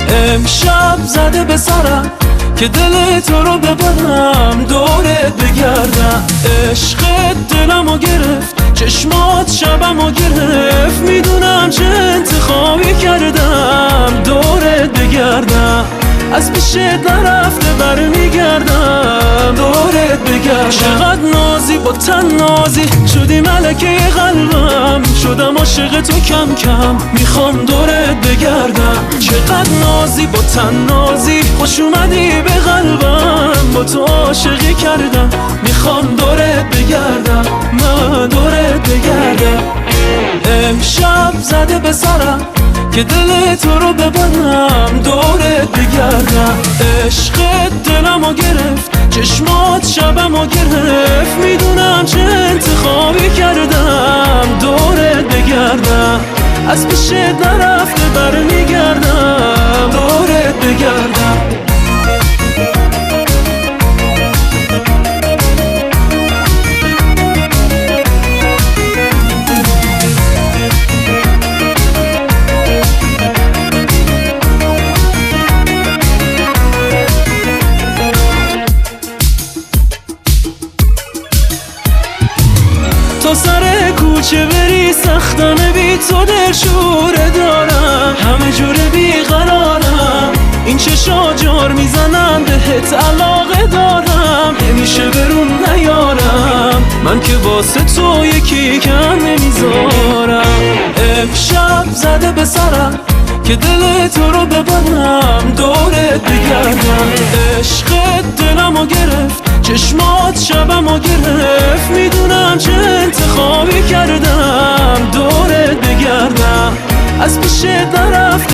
امشب زده به سرم که دل تو رو ببرم دورت بگردم. عشقت دلمو گرفت، چشمات شبمو گرفت، میدونم چه انتخابی کردم دورت بگردم. از پیشت نرفته برمیگردم دورت بگردم. چقدر نازی با تن نازی شدی ملکه قلبم، شدم عاشق تو کم کم میخوام دورت بگردم. چقدر نازی با تن نازی خوش اومدی به قلبم، با تو عاشقی کردم میخوام دورت بگردم، من دورت بگردم. امشب زده به سرم که دل تو رو ببرم دورت بگردم. عشقت دلمو گرفت، چشمات شبمو گرفت، میدونم چه انتخابی کردم دورت بگردم. از پیشت نرفته برمیگردم دورت بگردم. تا سر کوچه بری سختمه بی تو دلشوره دارم، همه جوره بیقرارم، این چشا جار میزنن بهت علاقه دارم، نمیشه برون نیارم من که واسه تو یکی کم نمیذارم. امشب زده به سرم که دل تو رو ببرم دورت بگردم. عشقت دلمو گرفت، چشمات شبمو گرفت، میدونم چه انتخابی کردم دورت بگردم. از پیشت نرفت